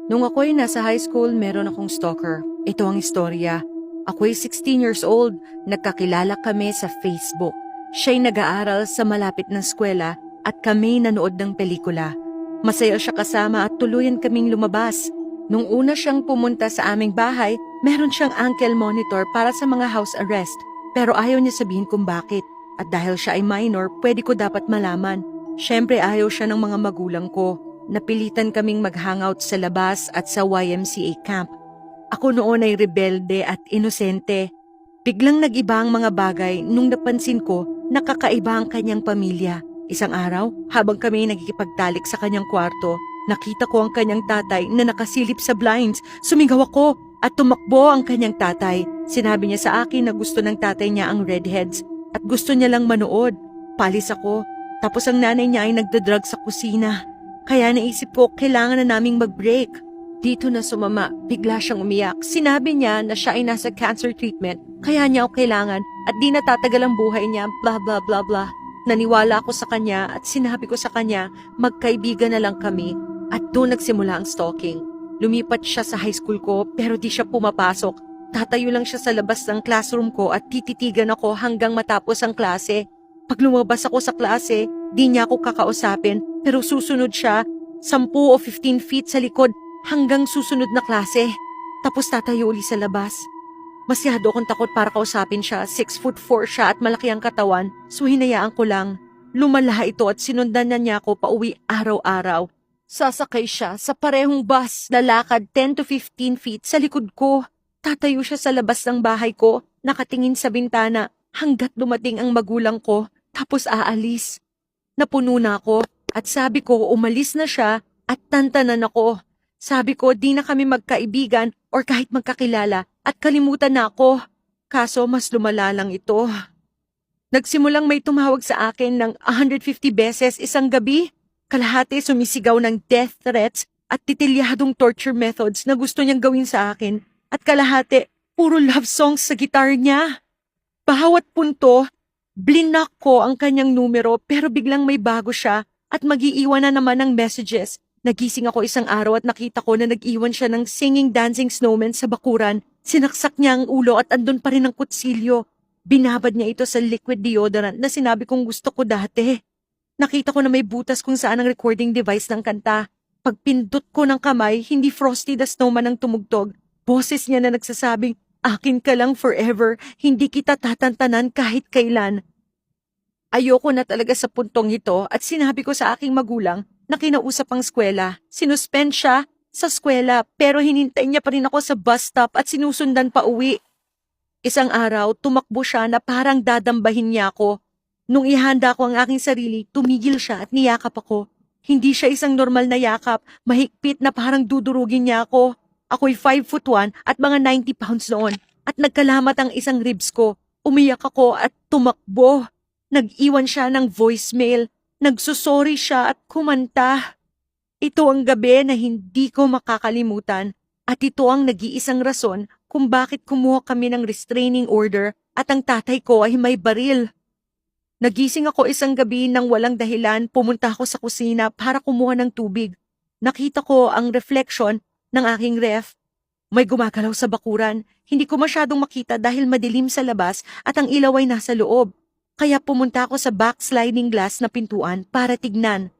Nung ako'y nasa high school, meron akong stalker. Ito ang istorya. Ako'y 16 years old. Nagkakilala kami sa Facebook. Siya'y nag-aaral sa malapit ng eskwela at kami nanood ng pelikula. Masaya siya kasama at tuluyan kaming lumabas. Nung una siyang pumunta sa aming bahay, meron siyang ankle monitor para sa mga house arrest. Pero ayaw niya sabihin kung bakit. At dahil siya ay minor, pwede ko dapat malaman. Siyempre ayaw siya ng mga magulang ko. Napilitan kaming mag-hangout sa labas at sa YMCA camp. Ako noon ay rebelde at inosente. Biglang nag-iba ang mga bagay nung napansin ko na kakaiba ang kanyang pamilya. Isang araw, habang kami nagkikipagtalik sa kanyang kwarto, nakita ko ang kanyang tatay na nakasilip sa blinds. Sumigaw ako at tumakbo ang kanyang tatay. Sinabi niya sa akin na gusto ng tatay niya ang redheads at gusto niya lang manood. Palis ako. Tapos ang nanay niya ay nagdadrug sa kusina. Kaya naisip ko, kailangan na naming mag-break. Dito na sumama, bigla siyang umiyak. Sinabi niya na siya ay nasa cancer treatment, kaya niya ako kailangan at di natatagal ang buhay niya, blah blah blah blah. Naniwala ako sa kanya at sinabi ko sa kanya, magkaibigan na lang kami. At doon nagsimula ang stalking. Lumipat siya sa high school ko pero di siya pumapasok. Tatayo lang siya sa labas ng classroom ko at tititigan ako hanggang matapos ang klase. Pag lumabas ako sa klase, di niya ako kakausapin pero susunod siya 10 o 15 feet sa likod hanggang susunod na klase. Tapos tatayo uli sa labas. Masyado akong takot para kausapin siya. 6'4" siya at malaki ang katawan, so hinayaan ko lang. Lumala ito at sinundan na niya ako pauwi araw-araw. Sasakay siya sa parehong bus, lalakad 10 to 15 feet sa likod ko. Tatayo siya sa labas ng bahay ko, nakatingin sa bintana hanggat dumating ang magulang ko, tapos aalis. Napuno na ako at sabi ko umalis na siya at tantanan ako. Sabi ko di na kami magkaibigan or kahit magkakilala at kalimutan na ako. Kaso mas lumala lang ito. Nagsimulang may tumawag sa akin ng 150 beses isang gabi. Kalahati sumisigaw ng death threats at titilyadong torture methods na gusto niyang gawin sa akin. At kalahati, puro love songs sa gitar niya. Bawat punto, blinak ko ang kanyang numero pero biglang may bago siya at mag-iiwan na naman ng messages. Nagising ako isang araw at nakita ko na nag-iwan siya ng singing dancing snowman sa bakuran. Sinaksak niya ang ulo at andun pa rin ang kutsilyo. Binabad niya ito sa liquid deodorant na sinabi kong gusto ko dati. Nakita ko na may butas kung saan ang recording device ng kanta. Pagpindot ko ng kamay, hindi Frosty the Snowman ang tumugtog. Boses niya na nagsasabing, akin ka lang forever, hindi kita tatantanan kahit kailan. Ayoko na talaga sa puntong ito at sinabi ko sa aking magulang na kinausap ang eskwela. Sinuspend siya sa eskwela pero hinintay niya pa rin ako sa bus stop at sinusundan pa uwi. Isang araw, tumakbo siya na parang dadambahin niya ako. Nung ihanda ko ang aking sarili, tumigil siya at niyakap ako. Hindi siya isang normal na yakap, mahigpit na parang dudurugin niya ako. Ako'y 5'1" at mga 90 pounds noon at nagkalamat ang isang ribs ko. Umiyak ako at tumakbo. Nag-iwan siya ng voicemail. Nagsusorry siya at kumanta. Ito ang gabi na hindi ko makakalimutan at ito ang nag-iisang rason kung bakit kumuha kami ng restraining order at ang tatay ko ay may baril. Nagising ako isang gabi nang walang dahilan, pumunta ako sa kusina para kumuha ng tubig. Nakita ko ang reflection ng aking ref. May gumagalaw sa bakuran. Hindi ko masyadong makita dahil madilim sa labas at ang ilaw ay nasa loob. Kaya pumunta ako sa backsliding glass na pintuan para tignan.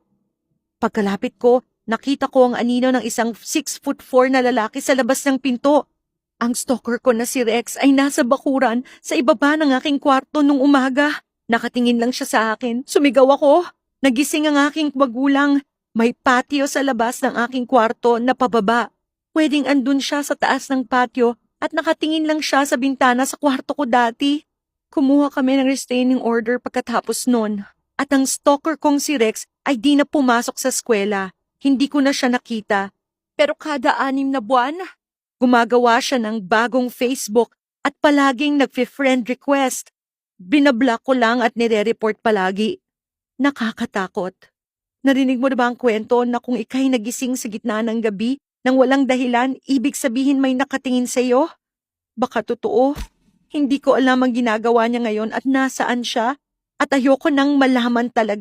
Pagkalapit ko, nakita ko ang anino ng isang 6'4" na lalaki sa labas ng pinto. Ang stalker ko na si Rex ay nasa bakuran sa ibaba ng aking kwarto nung umaga. Nakatingin lang siya sa akin. Sumigaw ako. Nagising ang aking magulang. May patio sa labas ng aking kwarto na pababa. Pwedeng andun siya sa taas ng patio at nakatingin lang siya sa bintana sa kwarto ko dati. Kumuha kami ng restraining order pagkatapos nun. At ang stalker kong si Rex ay di na pumasok sa eskwela. Hindi ko na siya nakita. Pero kada 6 na buwan, gumagawa siya ng bagong Facebook at palaging nagfi-friend request. Binablock ko lang at nire-report palagi. Nakakatakot. Narinig mo na ba ang kwento na kung ika'y nagising sa gitna ng gabi nang walang dahilan, ibig sabihin may nakatingin sa iyo? Baka totoo. Hindi ko alam ang ginagawa niya ngayon at nasaan siya at ayoko nang malaman talaga.